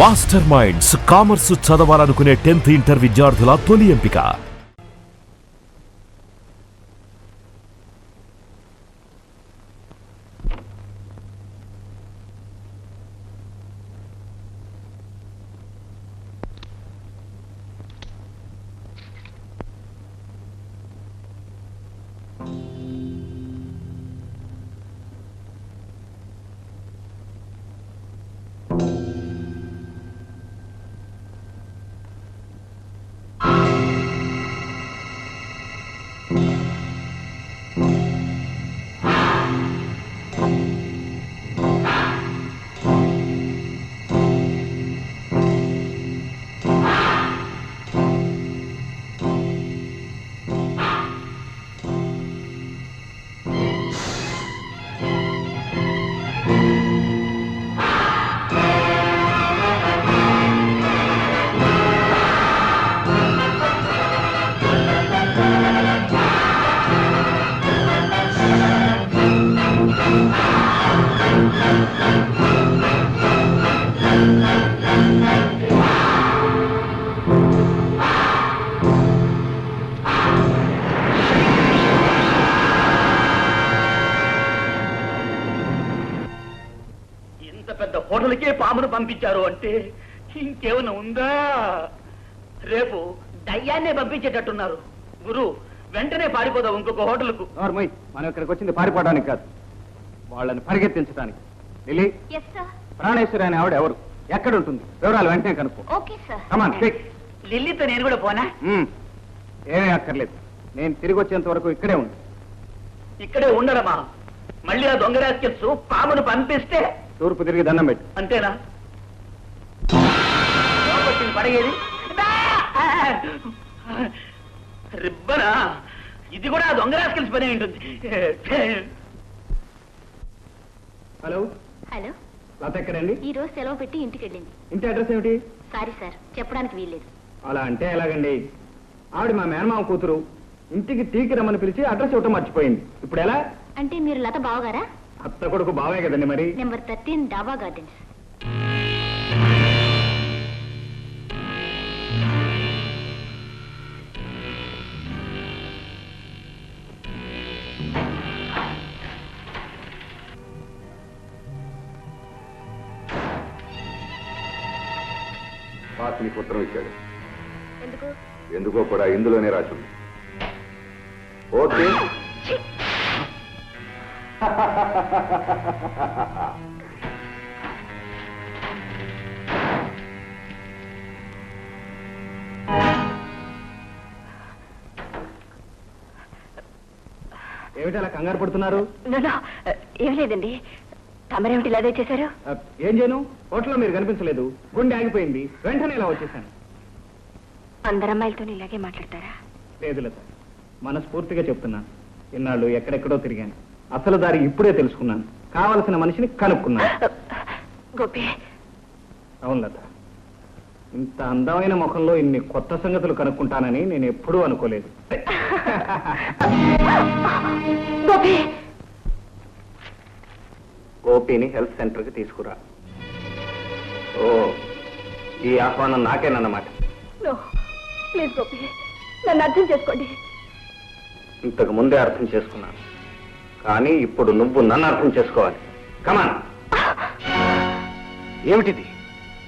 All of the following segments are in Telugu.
మాస్టర్ మైండ్స్ కామర్స్ చదవాలనుకునే 10th ఇంటర్ విద్యార్థుల తొలి ఎంపిక. హోటల్కే పామును పంపించారు అంటే ఇంకేమైనా ఉందా? రేపు దయ్యాన్నే పంపించేటట్టున్నారు. గురు, వెంటనే పారిపోదాం ఇంకొక హోటల్కు. మనం ఇక్కడికి వచ్చింది పారిపోవడానికి కాదు, వాళ్ళని పరిగెత్తించడానికి. లిల్లీ, ప్రాణేశ్వరి అనే ఆవిడ ఎవరు, ఎక్కడ ఉంటుంది, వివరాలు వెంటనే కనుక్కో. లిల్లీతో నేను కూడా పోనా? ఏమీ అక్కర్లేదు, నేను తిరిగి వచ్చేంత వరకు ఇక్కడే ఉంది. ఇక్కడే ఉండడమా? మళ్ళీ ఆ దొంగ రాస్కెల్స్ పామును పంపిస్తే తూర్పు తిరిగి దండం పెట్టు. అంతేనా? పడగేది రిబ్బనా? ఇది కూడా దొంగ రాస్కెల్స్ పనే ఉంటుంది. హలో హలో, లత ఎక్కడండి? ఈ రోజు సెలవు పెట్టి ఇంటికి వెళ్ళింది. ఇంటి అడ్రస్ ఏమిటి? సారీ సార్, చెప్పడానికి వీల్లేదు. అలా అంటే ఎలాగండి? ఆవిడ మా మేనమామ కూతురు, ఇంటికి టీకి రమ్మని పిలిచి అడ్రస్ ఇవ్వటం మర్చిపోయింది. ఇప్పుడు ఎలా? అంటే మీరు లత బావగారా? అత్త కొడుకు బావే కదండి. మరి నెంబర్ 13 డాబా గార్డెన్స్. నీకు ఉత్తరం ఇచ్చాడు. ఎందుకు? ఎందుకో కూడా ఇందులోనే రాసింది. ఓకే, ఏమిటి అలా కంగారు పడుతున్నారు? ఏం లేదండి, తమరేమిటి ఇలాగే చేశారు? ఏం చేయను, హోటల్లో మీరు కనిపించలేదు, గుండె ఆగిపోయింది, వెంటనే ఇలా వచ్చేసాను. అందరు అమ్మాయిలతో ఇలాగే మాట్లాడతారా? లేదు లత, మనస్ఫూర్తిగా చెప్తున్నాను. ఇన్నాళ్ళు ఎక్కడెక్కడో తిరిగాను, అసలు దారి ఇప్పుడే తెలుసుకున్నాను, కావలసిన మనిషిని కనుక్కున్నాను. గోపి. అవును లత, ఇంత అందమైన ముఖంలో ఇన్ని కొత్త సంగతులు కనుక్కుంటానని నేను ఎప్పుడూ అనుకోలేదు. గోపిని హెల్త్ సెంటర్కి తీసుకురా. ఓ, ఈ ఆహ్వానం నాకేనన్నమాట. ప్లీజ్ గోపి, నన్ను అర్థం చేసుకోండి. ఇంతకు ముందే అర్థం చేసుకున్నాను, కానీ ఇప్పుడు నువ్వు నన్ను అర్థం చేసుకోవాలి. కమాన్. ఏమిటిది?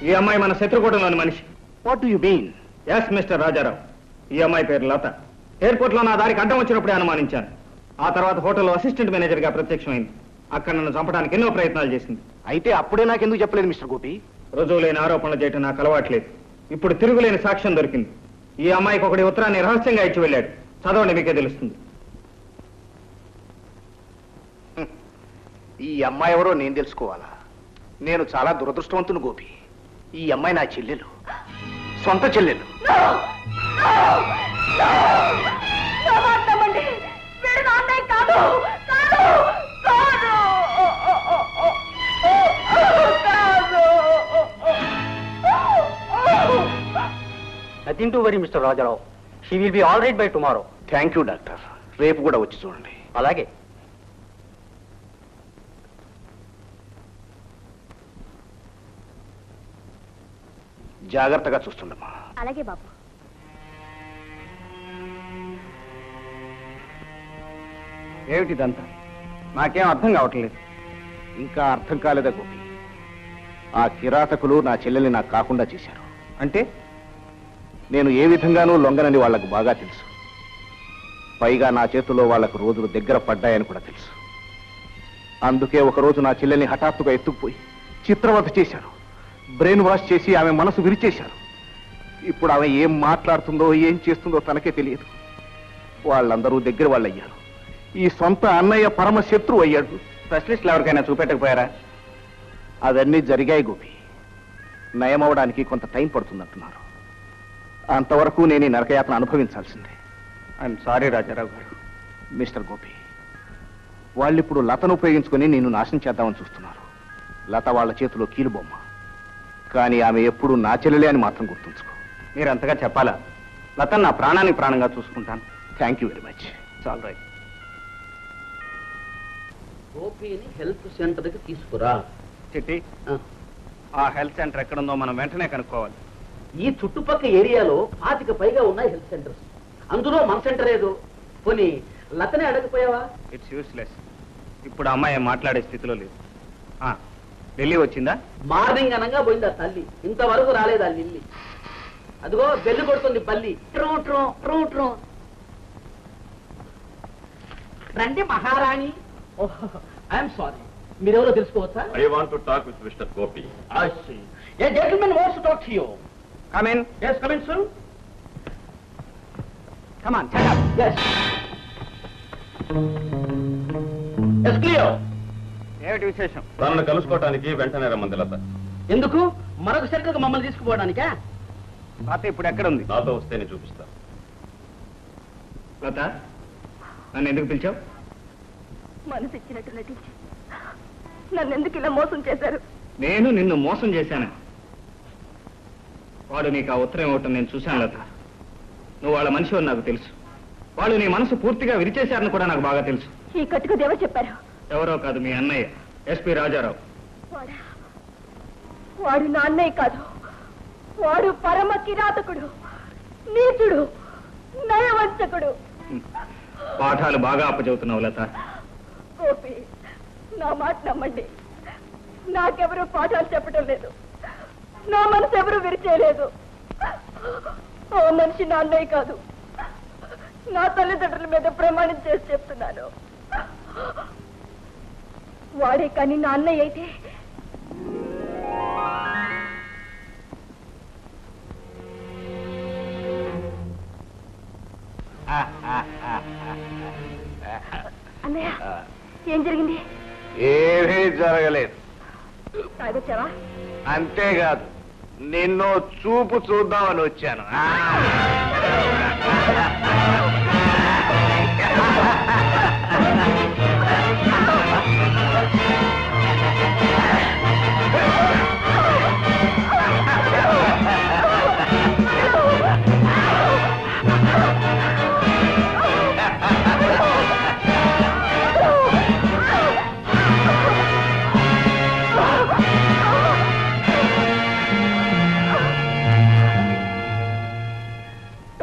ఈ అమ్మాయి మన శత్రుకూటంలోని మనిషి. What do you mean? Yes mister Rajarao, ఈ అమ్మాయి పేరు లత. ఎయిర్పోర్ట్ లో నా దారికి అడ్డం వచ్చినప్పుడే అనుమానించాను. ఆ తర్వాత హోటల్లో అసిస్టెంట్ మేనేజర్ గా ప్రత్యక్షమైంది. అక్కడ నన్ను చంపడానికి ఎన్నో ప్రయత్నాలు చేసింది. అయితే అప్పుడే నాకెందుకు చెప్పలేదు మిస్టర్ గోపి? రుజువు లేని ఆరోపణలు చేయటం నాకు అలవాట్లేదు. ఇప్పుడు తిరుగులేని సాక్ష్యం దొరికింది. ఈ అమ్మాయికి ఒకటి ఉత్తరాన్ని రహస్యంగా ఇచ్చి వెళ్ళాడు. చదవండి, మీకే తెలుస్తుంది. ఈ అమ్మాయి ఎవరో నేను తెలుసుకోవాలా? నేను చాలా దురదృష్టవంతుని గోపి. ఈ అమ్మాయి నా చెల్లెలు, సొంత చెల్లెలు. Nothing to worry mister Rajarao. She will be all right by tomorrow. Thank you doctor. రేపు కూడా వచ్చి చూడండి. అలాగే. జాగ్రత్తగా చూస్తుండమ్మా. అలాగే బాబు. ఏమిటిదంతా? నాకేం అర్థం కావట్లేదు. ఇంకా అర్థం కాలేదా గోపి? ఆ కిరాతకులు నా చెల్లెల్ని నాకు కాకుండా చేశారు. అంటే నేను ఏ విధంగానూ లొంగనని వాళ్లకు బాగా తెలుసు. పైగా నా చేతిలో వాళ్లకు రోజులు దగ్గర పడ్డాయని కూడా తెలుసు. అందుకే ఒకరోజు నా చెల్లెల్ని హఠాత్తుగా ఎత్తుకుపోయి చిత్రవధ చేశారు. బ్రెయిన్ వాష్ చేసి ఆమె మనసు విరిచేశారు. ఇప్పుడు ఆమె ఏం మాట్లాడుతుందో ఏం చేస్తుందో తనకే తెలియదు. వాళ్ళందరూ దగ్గర వాళ్ళు అయ్యారు. ఈ సొంత అన్నయ్య పరమ శత్రువు అయ్యాడు. స్పెషలిస్టులు ఎవరికైనా చూపెట్టకపోయారా? అవన్నీ జరిగాయి గోపి. నయమవడానికి కొంత టైం పడుతుందంటున్నారు. అంతవరకు నేను ఈ నరకయాత్ర అనుభవించాల్సిందే. ఐఎమ్ సారీ రాజారావు గారు. మిస్టర్ గోపి, వాళ్ళిప్పుడు లతను ఉపయోగించుకొని నిన్ను నాశనం చేద్దామని చూస్తున్నారు. లత వాళ్ళ చేతిలో కీలుబొమ్మ. కానీ ఆమె ఎప్పుడు నా చెల్లెలే అని మాత్రం గుర్తుంచుకో. మీరు అంతగా చెప్పాలా? లతన్ నా ప్రాణానికి ప్రాణంగా చూసుకుంటాను. Thank you very much. చాలు రైట్. గోపిని హెల్త్ సెంటర్కి తీసుకురా. చిట్టి, ఆ హెల్త్ సెంటర్ ఎక్కడుందో మనం వెంటనే కనుక్కోవాలి. ఈ చుట్టుపక్కల ఏరియాలో 25 పైగా ఉన్నాయి హెల్త్ సెంటర్స్. అందులో మన సెంటర్ ఏదో. పోనీ లతనే అడగపోయావా? It's useless. ఇప్పుడు అమ్మాయి మాట్లాడే స్థితిలో లేదు. ఢిల్లీ వచ్చిందా? మార్నింగ్ అనగా పోయింది ఆ తల్లి. ఇంతవరకు రాలేదు ఆ లిల్లీ. అదిగో బెల్లు కొడుతుంది బల్లి. True true true true. రండి మహారాణి. ఐఎమ్ సారీ, మీరెవరో తెలుసుకోవచ్చా? I want to talk with Mr. Gopi. I see. A gentleman wants to talk to you. Come in. Yes, come in, sir. Come on, shut up. Yes. Yes, clear. ఏమిటి విశేషం? తనను కలుసుకోవటానికి వెంటనే రమ్మంది లత. ఎందుకు? మరొక సెంటర్కి మమ్మల్ని తీసుకుపోవడానికా? లత ఇప్పుడు ఎక్కడుంది? నాతో వస్తేనే చూపిస్తా. లత, నన్ను ఎందుకు పిలిచావు? మనసు ఇచ్చినట్టు నటించి నన్ను ఎందుకు ఇలా మోసం చేశారు? నేను నిన్ను మోసం చేశాను. వాడు నీకు ఆ ఉత్తరం ఇవ్వటం నేను చూశాను లత. నువ్వు వాళ్ళ మనిషి అని నాకు తెలుసు. వాళ్ళు నీ మనసు పూర్తిగా విరిచేశారని కూడా నాకు బాగా తెలుసు. ఈ కట్టుకు ఎవరు చెప్పారు? ఎవరో కాదు, మీ అన్నయ్య ఎస్పీ రాజారావు. వాడు నా అన్నయ్య కాదు. వాడు పరమ కిరాతకుడు, నీచుడు, నయవంచకుడు. పాఠాలు బాగా అప్పచెబుతున్నావు లత. గోపి, నా మాట నమ్మండి. నాకెవరూ పాఠాలు చెప్పడం లేదు. నా మనసు ఎవరు విరిచేయలేదు. ఓ మనిషి నా అన్నయ్య కాదు. నా తల్లిదండ్రుల మీద ప్రమాణం చేసి చెప్తున్నాను. వాడే కానీ నా అన్నయ్య అయితే అన్నయ్య, ఏం జరిగింది? ఏమీ జరగలేదు. తాగొచ్చావా? అంతేకాదు, నిన్ను చూపు చూద్దామని వచ్చాను.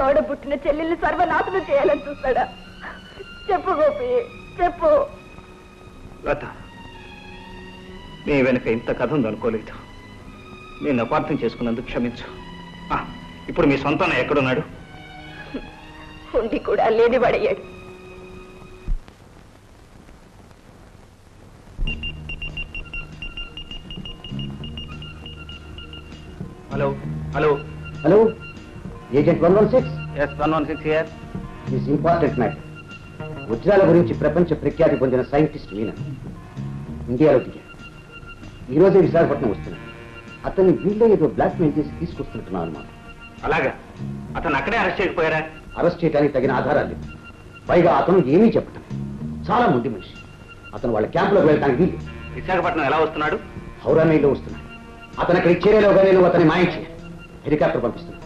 తోడబుట్టిన చెల్లెల్ని సర్వనాశనం చేయాలని చూస్తాడా? చెప్పు గోపి, చెప్పు. లత, నీ వెనుక ఇంత కథ ఉందనుకోలేదు. నేను అపార్థం చేసుకున్నందుకు క్షమించు. ఇప్పుడు మీ సొంత అన్నయ్య ఎక్కడున్నాడు? ఉండి కూడా లేని పడయ్యాడు. Hello hello hello, agent 116. Yes 116 here. This important matter. వజ్రాల గురించి ప్రపంచ ప్రఖ్యాతి పొందిన సైంటిస్ట్ మీనా ఇండియాలో దిగాడు. ఈ రోజే విశాఖపట్నం వస్తున్నాడు. అతన్ని వీళ్ళే ఏదో బ్లాక్మెయిల్ చేసి తీసుకొస్తున్నట్టున్నారు అన్నమాట. అలాగా? అతను అక్కడే అరెస్ట్ చేయకపోయారా? అరెస్ట్ చేయడానికి తగిన ఆధారాలు లేవు. పైగా అతను ఏమీ చెప్పటం. చాలా ముందు మనిషి. అతను వాళ్ళ క్యాంపులోకి వెళ్ళడానికి వీలు. విశాఖపట్నం ఎలా వస్తున్నాడు? హౌరా మెయిల్లో వస్తున్నాడు. అతను అక్కడికి చేరేలోగా నేను అతన్ని మాయం చేయాలి. హెలికాప్టర్ పంపిస్తున్నాను.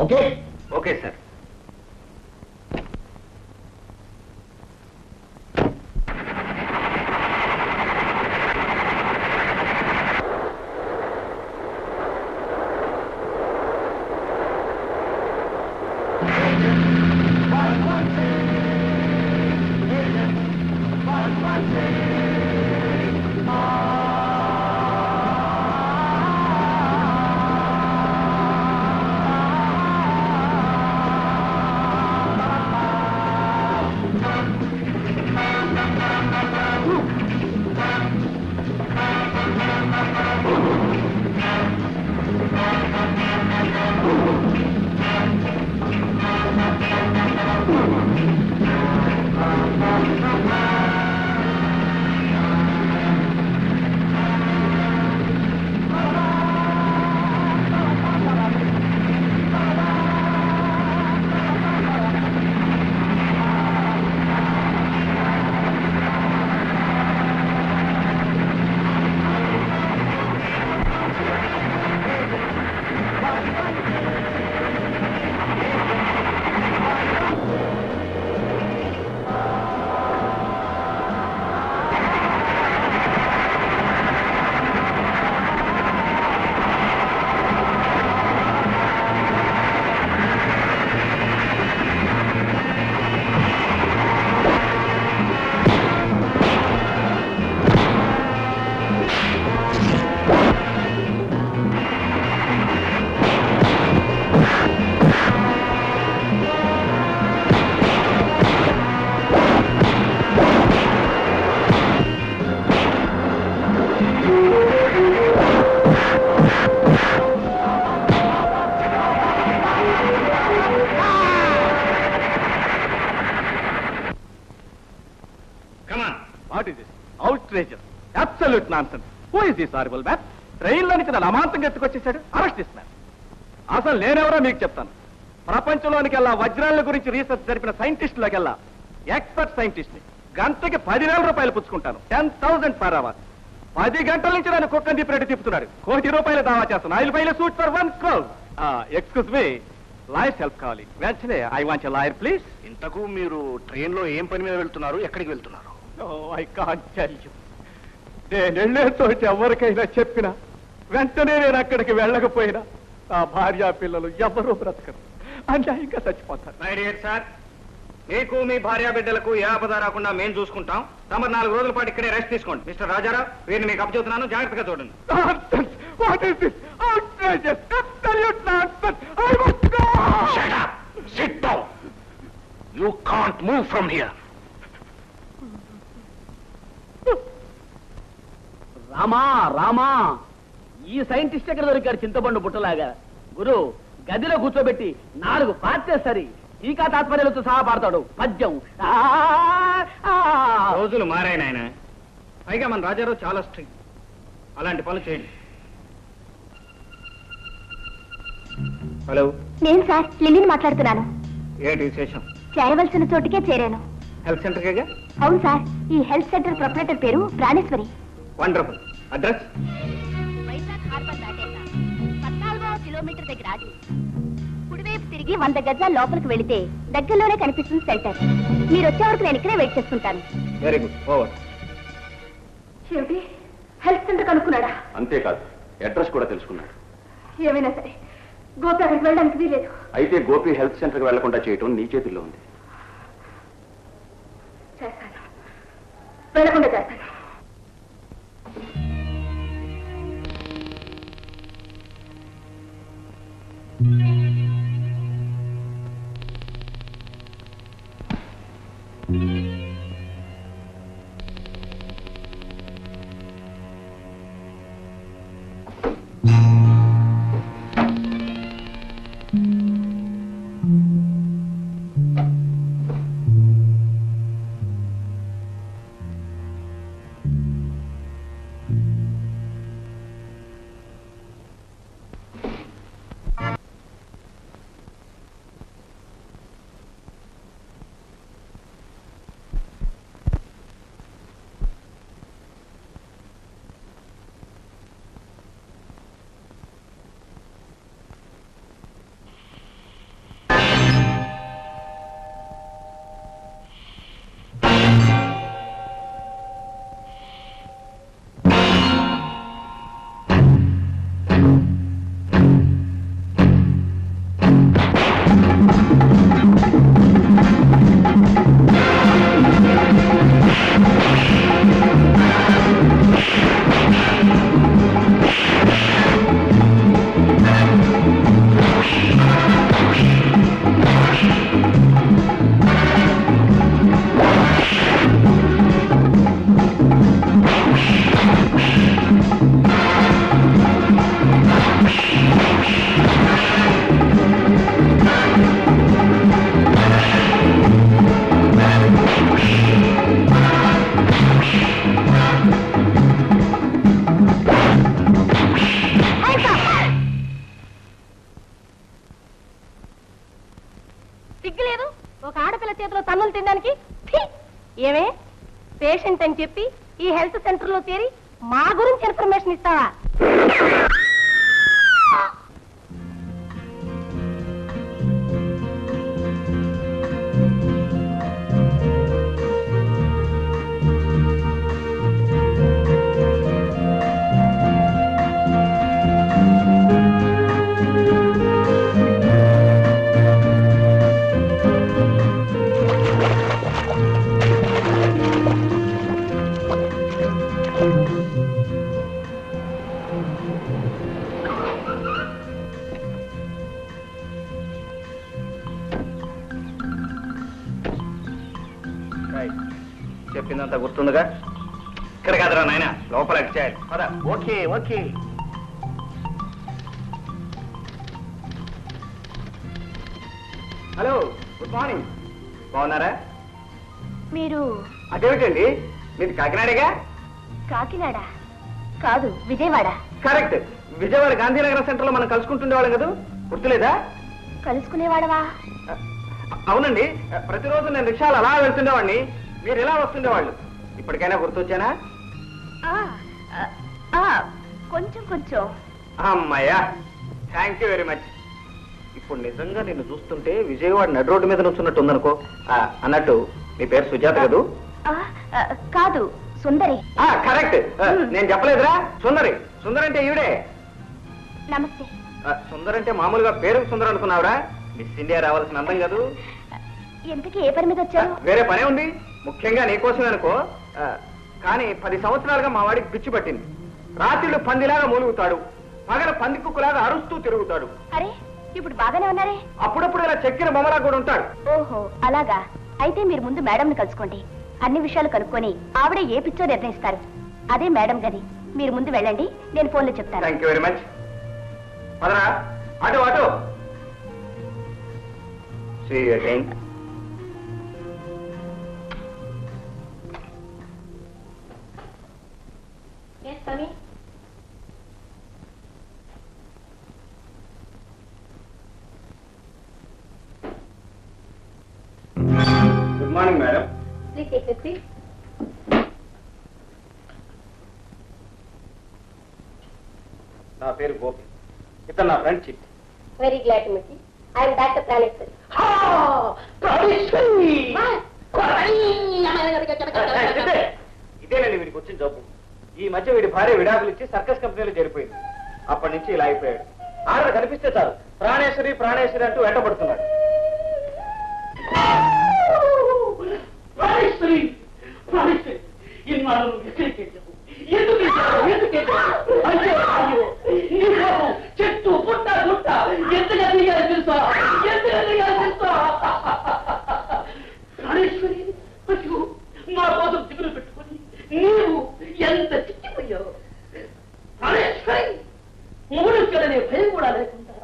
Okay? Okay sir. Nonsense. Who is this horrible man? ట్రైన్లో నుంచి నన్ను అమాంతంగా ఎత్తుకొచ్చేసాడు. అరెస్ట్ చేస్తున్నాను. అసలు నేనెవరో మీకు చెప్తాను. ప్రపంచంలోనికెల్లా వజ్రాల గురించి రీసెర్చ్ జరిపిన సైంటిస్టులకెల్లా ఎక్స్పర్ట్ సైంటిస్ట్ ని. గంటకి 10,000 రూపాయలు పుచ్చుకుంటాను. 10,000 పర్ అవర్. 10 గంటల నుంచి నన్ను కుక్కని తిప్పినట్టు తిప్పుతున్నాడు. ₹1 కోటి దావా చేస్తాను. I will file suit for 1 crore. Excuse me, lawyers help కావాలి వెంటనే. I want a lawyer please. ఇంతకు మీరు ట్రైన్లో ఏం పని మీద వెళ్తున్నారు? ఎక్కడికి వెళ్తున్నారు? I can't tell you. నేను వెళ్ళే చోటు ఎవరికైనా చెప్పినా వెంటనే నేను అక్కడికి వెళ్ళకపోయినా ఆ భార్య పిల్లలు ఎవరూ బ్రతకరు, అన్యాయంగా చచ్చిపోతారు. మై డియర్ సార్, మీకు మీ భార్య బిడ్డలకు ఏ ఆపద రాకుండా మేము చూసుకుంటాం. తమరు 4 రోజుల పాటు ఇక్కడే రెస్ట్ తీసుకోండి. మిస్టర్ రాజారావు, వీరిని మీకు అప్పచెబుతున్నాను, జాగ్రత్తగా చూడండి. What is this? Outrageous! Absolute nonsense! I must go! Shut up! Sit down! You can't move from here. Rama Rama, ఈ సైంటిస్ట్ ఎక్కడ దొరికారు చింతపండు బుట్టలాగా? గురు, గదిలో కూర్చోబెట్టి 4 పార్తే సరి టీకా తాత్పర్యాలతో సహా పాడతాడు పద్యం. రోజులు మారాయి నాయన. పైగా మన రాజారావు చాలా స్ట్రిక్ట్. అలాంటి పనులు చేయండి. హలో, నేను సార్ లిల్లీని మాట్లాడుతున్నాను. ఏంటి విశేషం? చేరవలసిన చోటుకే చేరాను. హెల్త్ సెంటర్కేగా? అవును సార్, ఈ హెల్త్ సెంటర్ ప్రొపరేటర్ పేరు Praneshwari. Wonderful. Address? Vizag harbour దాటాక 14వ కిలోమీటర్ దగ్గర ఆగి కుడివైపు తిరిగి 100 గజాల లోపలికి వెళితే దగ్గరలోనే కనిపిస్తుంది సెంటర్. మీరు వచ్చే వరకు నేను ఇక్కడే వెయిట్ చేస్తుంటాను. Very good. ఓవర్. ఏమిటి, హెల్త్ సెంటర్ కనుక్కున్నాడా? అంతేకాదు, అడ్రస్ కూడా తెలుసుకున్నాడు. ఏమైనా సరే గోపి అక్కడికి వెళ్ళడానికి వీలేదు. అయితే గోపి హెల్త్ సెంటర్కి వెళ్లకుండా చేయటం నీ చేతుల్లో ఉంది. చేస్తాను, వెళ్ళకుండా చేస్తాను. సిగ్గులేదు ఒక ఆడపిల్ల చేతిలో తన్నులు తినడానికి? ఏమే పేషెంట్ అని చెప్పి ఈ హెల్త్ సెంటర్ లో చేరి మా గురించి ఇన్ఫర్మేషన్ ఇస్తావా? చెప్పిందంతా గుర్తుందిగా? ఇక్కడ కాదురా నాయన, లోపల చేయాలి. పద. Okay okay. Hello, good morning. బాగున్నారా? మీరు అదేమిటండి, మీది కాకినాడేగా? కాకినాడ? కాదు, విజయవాడ. కరెక్ట్. విజయవాడ గాంధీనగర్ సెంటర్ లో మనం కలుసుకుంటుండేవాళ్ళం కదా, గుర్తులేదా? కలుసుకునేవాడవా? అవునండి, ప్రతిరోజు నేను రిక్షాలు అలా వెళ్తుండేవాడిని, మీరు ఇలా వస్తుండేవాళ్ళు. ఇప్పటికైనా గుర్తొచ్చానా? కొంచెం కొంచెం. అమ్మాయ్యా, థ్యాంక్ యూ వెరీ మచ్. ఇప్పుడు నిజంగా నిన్ను చూస్తుంటే విజయవాడ నడి రోడ్డు మీద నుంచున్నట్టు ఉందనుకో. అన్నట్టు నీ పేరు సుజాత కదూ? కాదు, సుందరి. కరెక్ట్. నేను చెప్పలేదురా, సుందరి. సుందరి అంటే ఈవిడే. నమస్తే. సుందర్ అంటే మామూలుగా పేరు సుందర్ అనుకున్నావురా? మిస్ ఇండియా రావాల్సిన అందం కదూ. ఎంతకీ ఏ పని మీద వచ్చారు? వేరే పనే ఉంది, ముఖ్యంగా నీకోసమే అనుకో. కానీ 10 సంవత్సరాలుగా మా వాడికి పిచ్చి పట్టింది. రాత్రిళ్ళు పందిలాగా మూలుగుతాడు, పగల పంది కుక్కులాగా అరుస్తూ తిరుగుతాడు. అరే, ఇప్పుడు బాగానే ఉన్నారే? అప్పుడప్పుడు ఇలా చెక్కిన బొమ్మలా కూడా ఉంటాడు. ఓహో, అలాగా. అయితే మీరు ముందు మేడంని కలుసుకోండి. అన్ని విషయాలు కనుక్కొని ఆవిడ ఏ పిచ్చో నిర్ణయిస్తారు. అదే మేడం గది. మీరు ముందు వెళ్ళండి, నేను ఫోన్లో చెప్తాను. Thank you very much. పదరా, అటు అటు. See you again. Yes, Swami. Good morning madam. Please take the seat. నా పేరు గోపి, ఇతను నా ఫ్రెండ్ చిట్టి. Very glad to meet you. I am Dr. Praneshwari. ఇదేనండి వీడికి వచ్చిన జబ్బు. ఈ మధ్య వీడి భార్య విడాకులు ఇచ్చి సర్కస్ కంపెనీలో చేరిపోయింది. అప్పటి నుంచి ఇలా అయిపోయాడు. ఆడ కనిపిస్తే చాలు ప్రాణేశ్వరి ప్రాణేశ్వరి అంటూ వెంటబడుతున్నాడు. చెట్టు పుట్ట గుట్ట ఎంతగా తెలుసా? ప్రాణేశ్వరి, నా కోసం దిగులు పెట్టుకుని నీవు ఎంత చిక్కిపోయావు. ప్రాణేశ్వరి, మూడు కలనే భయం కూడా లేకుండా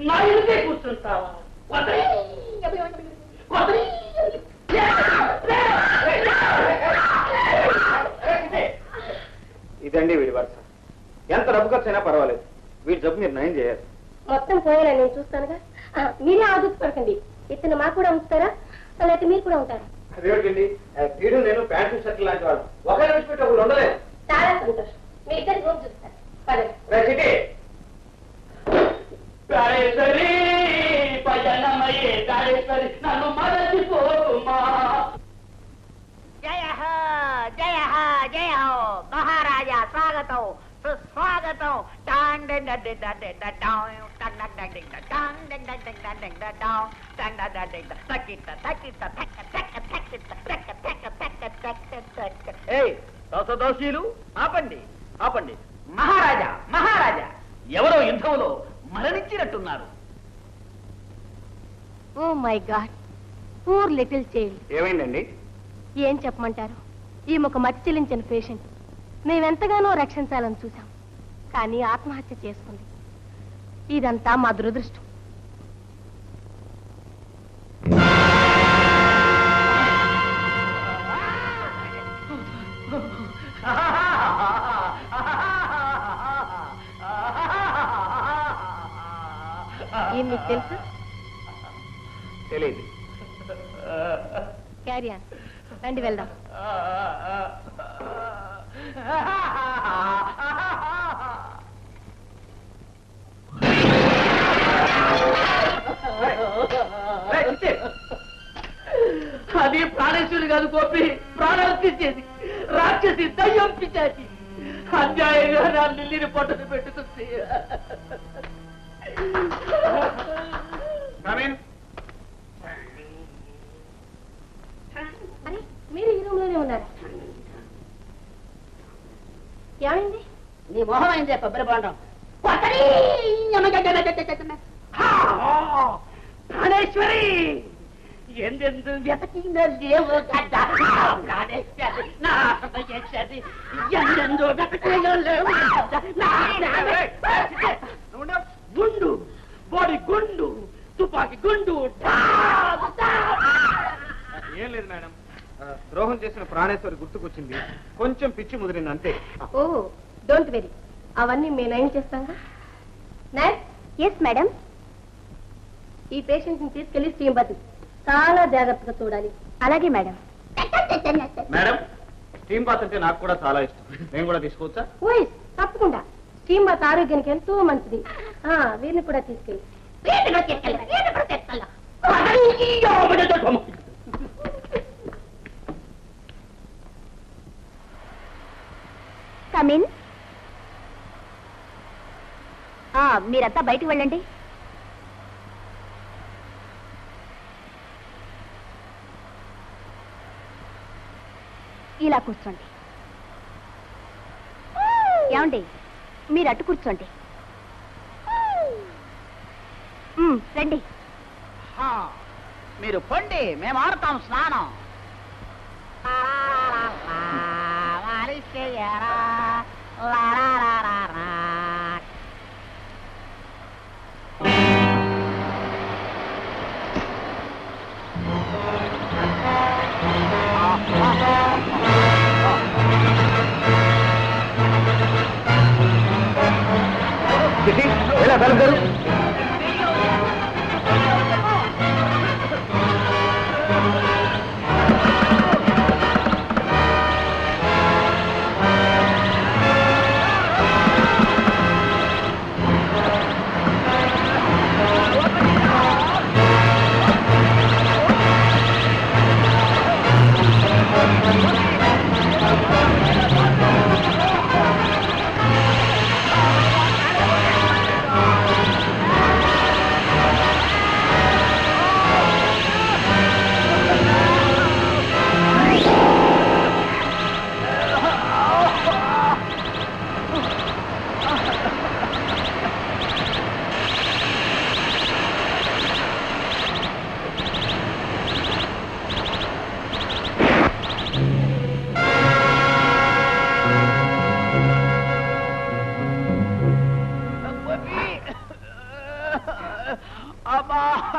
నా ఇంటే కూర్చుంటావా? ఇదండి వీడి వరుస. ఎంత డబ్బు ఖర్చు అయినా పర్వాలేదు, వీడి జబ్బు మీరు నయం చేయాలి. మొత్తం పోయేలా నేను చూస్తానుగా. మీరే ఆదుకోకండి. ఇతను మాకు కూడా ఉంచుతారా, లేకపోతే మీరు కూడా ఉంటారా? అదేమిటండి, వీడు నేను ప్యాంటు షర్ట్ లాంటి వాడు, ఒకరి విడిచిపెట్టి ఒకరు ఉండలేదు. చాలా సంతోషం. మీ ఇద్దరు రూమ్ చూస్తారు. ప్రాణేశ్వరి, భజనమయ్యే ప్రాణేశ్వరి, నన్ను మరచిపోకుమా. జయ హో జయ హో జయ హో మహారాజా, స్వాగతం సుస్వాగతం. దోషదోషీలు ఆపండి, ఆపండి. మహారాజా, మహారాజా, ఎవరో యుద్ధంలో మరణించినట్టున్నారు. Oh my god, poor little child. ఏమైందండి? ఏం చెప్పమంటారు? ఈమె ఒక మతి చెల్లించిన పేషెంట్. మేమెంతగానో రక్షించాలని చూశాం, కానీ ఆత్మహత్య చేసుకుంది. ఇదంతా మా దురదృష్టం. ఏం మీకు తెలుసా? తెలియదు. క్యారీ ఆన్, రండి వెళ్దాం. అది ప్రాణేశ్వరి కాదు గోపి, ప్రాణాలు తీసేది రాక్షసి, దయ్యం పిచ్చాచి. అన్యాయంగా నా లిల్లిని పట్టుకు పెట్టుకుంది. అరే, మీరు ఈ రూమ్ లోనే ఉన్నారు. ఏమైంది? నీ మొహం అయిందే కొబ్బరి బాండం. ప్రాణేశ్వరి, ఎందెందు వెతకిన లేవు కదా ప్రాణేశ్వరి, నా చేసేది ఎందెందు వెతకిన లేవు కదా. గుండు, బాడీ గుండు, తుపాకి గుండు. ఏం లేదు మేడం, ద్రోహం చేసిన ప్రాణేశ్వరి గుర్తుకొచ్చింది, కొంచెం పిచ్చి ముదిరింది అంతే. ఓ, డోంట్ వెరీ, అవన్నీ మేము నయం చేస్తాంగా. నైస్. Yes madam. ఈ పేషెంట్ ని తీసుకెళ్లి స్టీమ్ బాత్ చాలా జాగ్రత్తగా చూడాలి. అలాగే మేడం. మేడం, స్టీమ్ బాత్ అంటే నాకు కూడా చాలా ఇష్టం. నేను కూడా తీసుకోవచ్చా? ఓయ్, తప్పకుండా. స్టీమ్ బాత్ ఆరోగ్యానికి ఎంతో మంచిది. వీరిని కూడా తీసుకెళ్ళి. కమిన్. మీరంతా బయటికి వెళ్ళండి. ఇలా కూర్చోండి. ఏమండి, మీరు అటు కూర్చోండి. రండి. మీరు పొండి, మేము ఆడతాం స్నానం. ఎలా కలుగుతారు?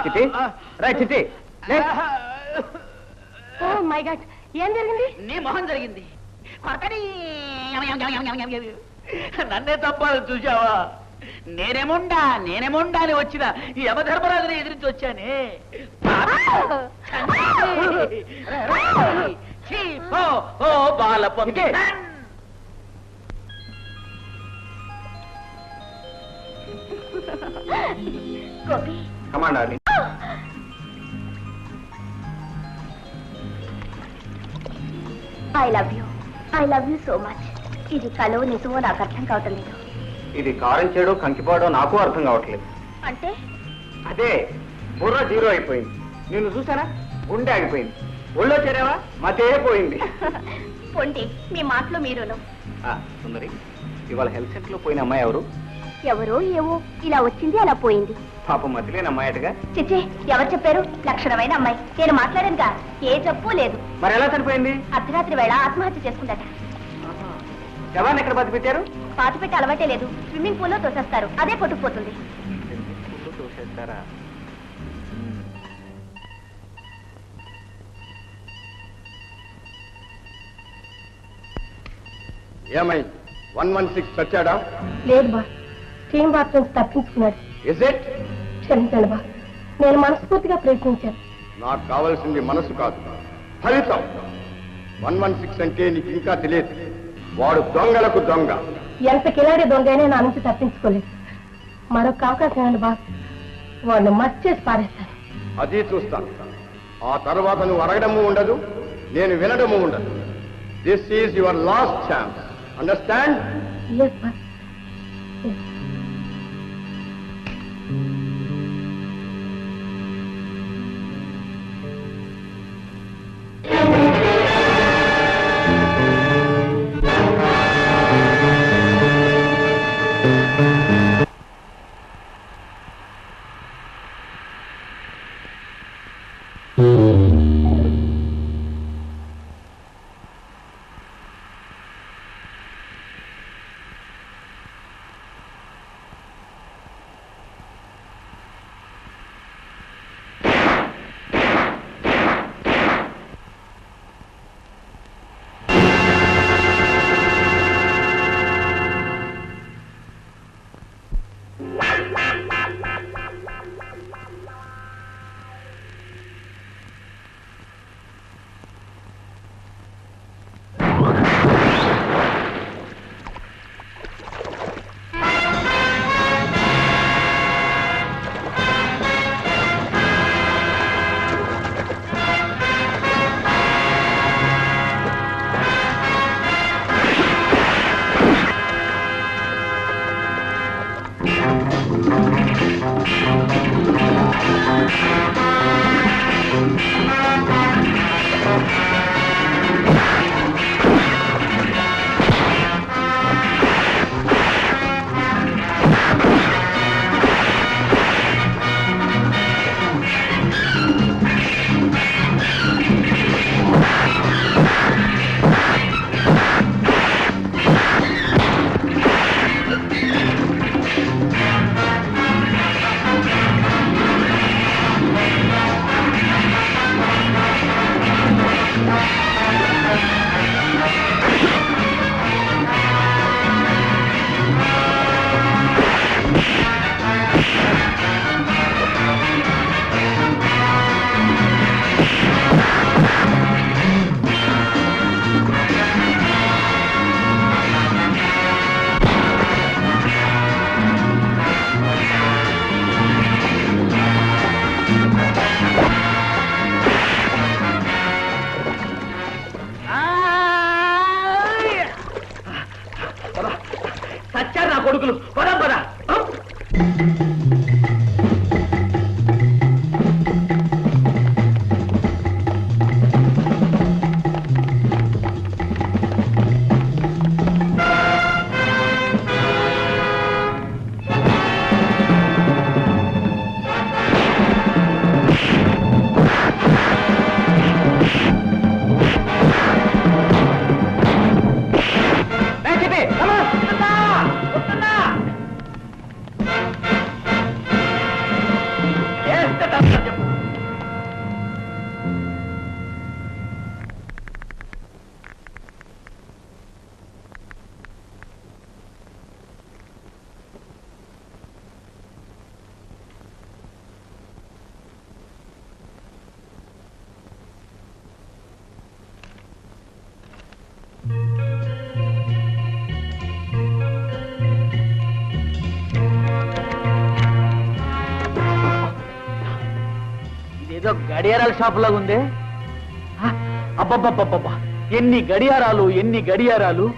చిట్టి, రైట్ చిట్టి. ఓ మై గాడ్, ఏం జరిగింది? నీ మొహం జరిగింది. నన్నే తప్పాలి చూసావా? నేనేముండా అని వచ్చిన ఈ యమధర్మరాజుని ఎదిరించి వచ్చానే. బాలపంపి command darling. I love you so much. ఇది కలో నిజమో నాకు అర్థం కావటం లేదు. ఇది కారించాడో కంకిపాడో నాకు అర్థం కావట్లేదు. అంటే అదే బుర్ర జీరో అయిపోయింది. నిన్ను చూసానా గుండె ఆగిపోయింది. ఒళ్ళో చేరావా మతే పోయింది. పొండి, మీ మాటలో మీరును. సుందరి, ఇవాళ హెల్త్ సెంటర్ లో పోయిన అమ్మాయి ఎవరు? ఎవరో ఏవో ఇలా వచ్చింది అలా పోయింది. పాపం మతిలేని అమ్మాయిటగా. చిచ్చే, ఎవరు చెప్పారు? లక్షణమైన అమ్మాయి. నేను మాట్లాడానుగా, ఏ జబ్బు లేదు. మరి ఎలా చనిపోయింది? అర్ధరాత్రి వేళ ఆత్మహత్య చేసుకుందట. శవాన్ని ఎక్కడ బతి పెట్టారు? పాతి పెట్టి అలవాటే లేదు. స్విమ్మింగ్ పూల్ లో తోసేస్తారు, అదే కొట్టుకుపోతుంది. తోసేస్తారా? ఏమై 116 చచ్చాడా? లేదు బా, స్టీమ్ బాత్ నుంచి తప్పించుకున్నాడు. Is it? క్షమించండి బా, నేను మనస్ఫూర్తిగా ప్రయత్నించాను. నాకు కావాల్సింది మనసు కాదు, ఫలితం. 116 అంటే నీకు ఇంకా తెలియదు. వాడు దొంగలకు దొంగ. ఎంత కిలాడి దొంగైనా నా నుంచి తప్పించుకోలేదు. మరొక అవకాశం అండి బా, వాడిని మర్చి చేసి పారేస్తాను. అది చూస్తాను. ఆ తర్వాత నువ్వు అడగడము ఉండదు, నేను వినడము ఉండదు. This is your last chance. Understand? Yes, boss. Yes. ఇదేదో గడియారాల షాప్ లాగా ఉంది. అబ్బబ్బబ్బబ్బబ్బా, ఎన్ని గడియారాలు ఎన్ని గడియారాలు!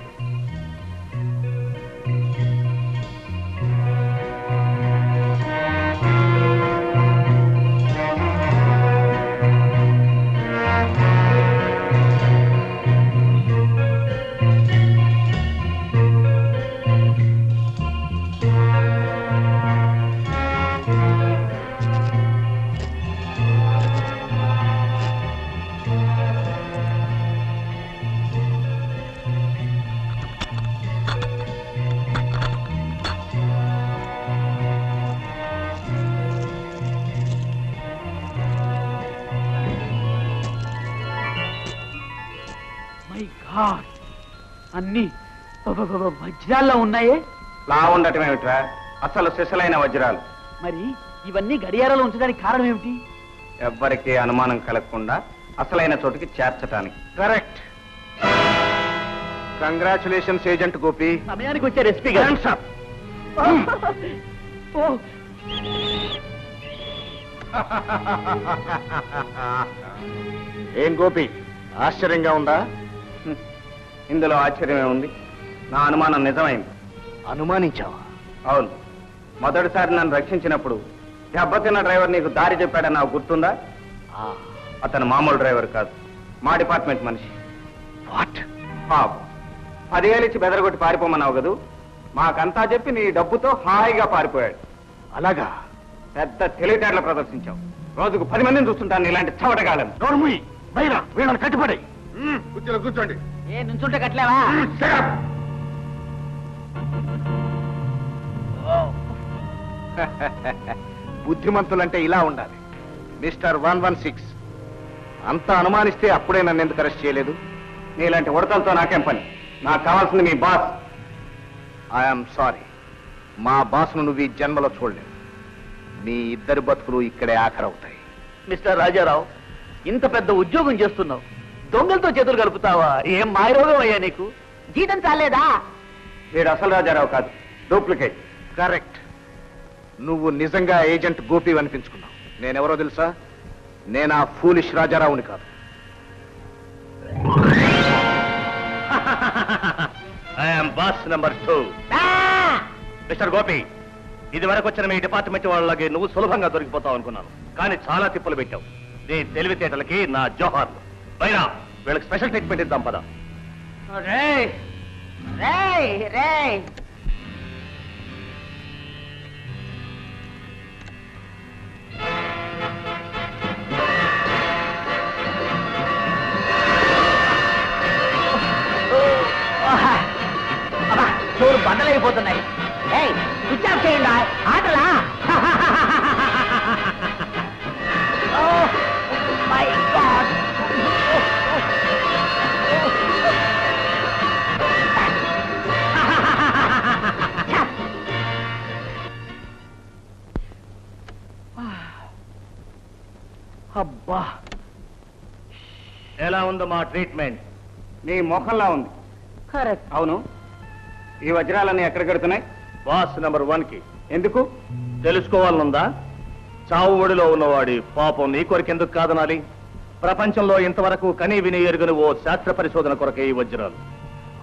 అన్ని వజ్రాల్లో ఉన్నాయే. లా ఉండటం ఏమిట్రా, అసలు సిసలైన వజ్రాలు. మరి ఇవన్నీ గడియారాలు ఉంచడానికి కారణం ఏమిటి? ఎవ్వరికీ అనుమానం కలగకుండా అసలైన చోటుకి చేర్చటానికి. కరెక్ట్. Congratulations agent Gopi. సమయానికి వచ్చారు ఎస్పీ గారు. ఏం గోపి, ఆశ్చర్యంగా ఉందా? ఇందులో ఆశ్చర్యమే ఉంది. నా అనుమానం నిజమైంది. అనుమానించావా? అవును. మొదటిసారి నన్ను రక్షించినప్పుడు దెబ్బతిన్న డ్రైవర్ నీకు దారి చెప్పాడని నాకు గుర్తుందా? అతను మామూలు డ్రైవర్ కాదు, మా డిపార్ట్మెంట్ మనిషి. వాట్? 10,000 ఇచ్చి బెదరగొట్టి పారిపోమన్నావు కదూ, మాకంతా చెప్పి నీ డబ్బుతో హాయిగా పారిపోయాడు. అలాగా? పెద్ద తెలివితేటలు ప్రదర్శించావు. రోజుకు 10 మందిని చూస్తుంటాను ఇలాంటి చవటగాళ్ళని. నోర్ముయ్, బైరా వీళ్ళని కట్టుబడి. కూర్చోండి. ఏ నుంచుంటే కట్టలేవా? బుద్ధిమంతులంటే ఇలా ఉండాలి. మిస్టర్ 116, అంతా అనుమానిస్తే అప్పుడే నన్ను ఎందుకు అరెస్ట్ చేయలేదు? నీలాంటి ఉడతలతో నాకేం పని? నాకు కావాల్సింది మీ బాస్. ఐఎమ్ సారీ, మా బాస్ను నువ్వు ఈ జన్మలో చూడలేవు. మీ ఇద్దరి బతుకులు ఇక్కడే ఆఖరవుతాయి. మిస్టర్ రాజారావు, ఇంత పెద్ద ఉద్యోగం చేస్తున్నావు, దొంగలతో చేతులు కలుపుతావా? ఏం మాయరోగం అయ్యా నీకు? జీతం చాలేదా? వీడు అసలు రాజారావు కాదు, డూప్లికేట్. కరెక్ట్. నువ్వు నిజంగా ఏజెంట్ గోపి అనిపించుకున్నావు. నేనెవరో తెలుసా? నేను ఆ ఫూలిష్ రాజారావుని కాదు. I'm boss number 2. Mister Gopi, ఇది వరకు వచ్చిన మీ డిపార్ట్మెంట్ వాళ్ళకి నువ్వు సులభంగా దొరికిపోతావు అనుకున్నాను, కానీ చాలా తిప్పులు పెట్టావు. నీ తెలివితేటలకి నా జోహార్లు. బైరా, వీళ్ళకి స్పెషల్ ట్రీట్మెంట్ ఇద్దాం పద. రేయ్ రేయ్ రేయ్, చూడు బండలైపోతున్నాయి. ఏయ్, స్విచ్ ఆఫ్ చేయండి ఆటలా. మై గాడ్, అబ్బా, ఎలా ఉందో మా ట్రీట్మెంట్? నీ ముఖంలా ఉంది. కరెక్ట్. అవును, ఈ వజ్రాలన్నీ ఎక్కడ కడుతున్నాయి? బాస్ నెంబర్ 1కి. ఎందుకు తెలుసుకోవాలనుందా? చావు ఒడిలో ఉన్నవాడి పాపం నీ కొరకెందుకు కాదనాలి? ప్రపంచంలో ఇంతవరకు కనీ విని ఎరుగని ఓ శాస్త్ర పరిశోధన కొరకే ఈ వజ్రాలు.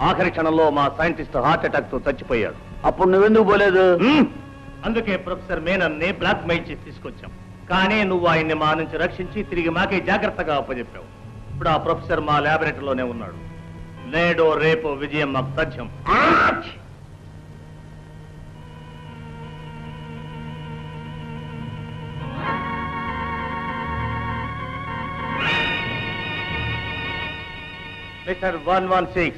ఆఖరి క్షణంలో మా సైంటిస్ట్ హార్ట్ అటాక్ తో చచ్చిపోయాడు. అప్పుడు నువ్వెందుకు పోలేదు? అందుకే ప్రొఫెసర్ మేనన్ ని బ్లాక్ మెయిల్ చేసి తీసుకొచ్చాం. కానీ నువ్వు ఆయన్ని మా నుంచి రక్షించి తిరిగి మాకే జాగ్రత్తగా అప్పచెప్పావు. ఇప్పుడు ఆ ప్రొఫెసర్ మా ల్యాబొరేటరీలోనే ఉన్నాడు. నేడో రేపో విజయం మాకు తథ్యం. మిస్టర్ 116,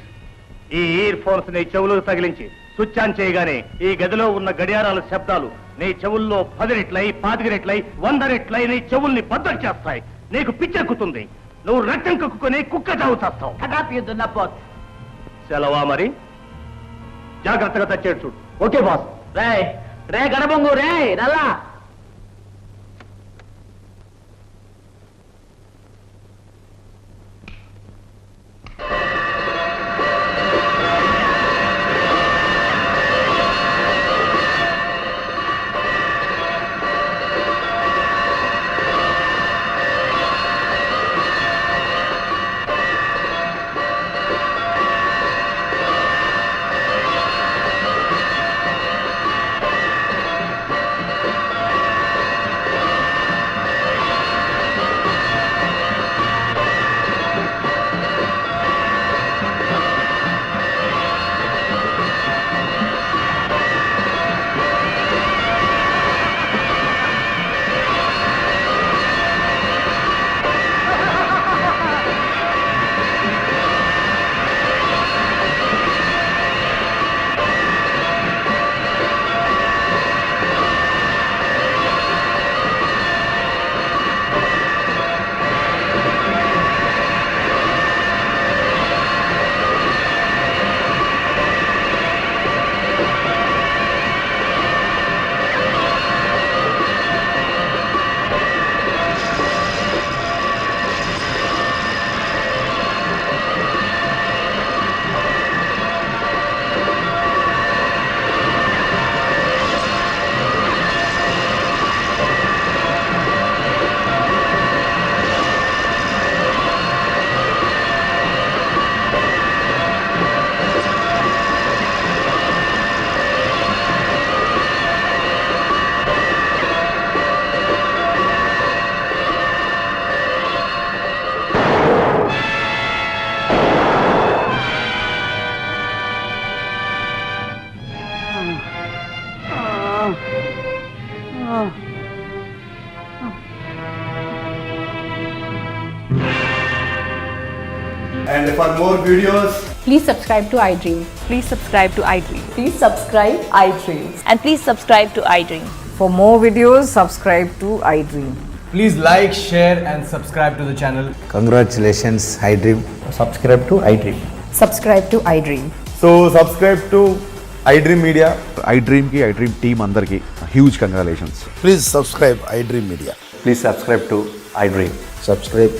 ఈ ఇయర్ ఫోన్స్ నీ చెవులకు తగిలించి స్విచ్ ఆన్ చేయగానే ఈ గదిలో ఉన్న గడియారాల శబ్దాలు నీ చెవుల్లో 10 రెట్లై 25 రెట్లై 100 రెట్లై నీ చెవుల్ని బద్దలు చేస్తాయి. నీకు పిచ్చెక్కుతుంది. నువ్వు రక్తం కక్కుని కుక్క చావు చేస్తావు. సెలవా మరి? జాగ్రత్తగా తెచ్చేడు చూడు. Okay boss. రే రే గడబొంగు, రే నల్లా. And for more videos, Please subscribe to iDream. Please subscribe to iDream. Please subscribe iDream. And please subscribe to iDream. For more videos, subscribe to iDream. please like, share, and subscribe to the channel. Congratulations, iDream. Subscribe to iDream. Subscribe to iDream. So, subscribe to iDream Media. iDream కి iDream టీమ్ అందరికి huge congratulations. Please subscribe iDream Media. Please subscribe to iDream. Subscribe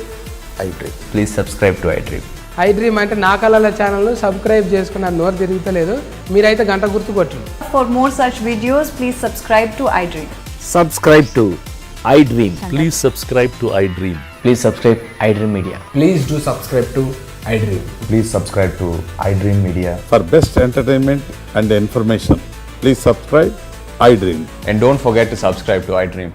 iDream. Please subscribe to iDream. iDream అంటే నా కళల ఛానల్ సబ్స్క్రైబ్ చేసుకున్న నోరు తిరుగుతలేదు, మీరైతే గంట గుర్తు కొట్టండి. For more such videos, please subscribe to iDream. Subscribe to iDream. Please subscribe to iDream. Please subscribe iDream Media. Please do subscribe to iDream. Please subscribe to iDream Media. For best entertainment and information, please subscribe iDream. And don't forget to subscribe to iDream.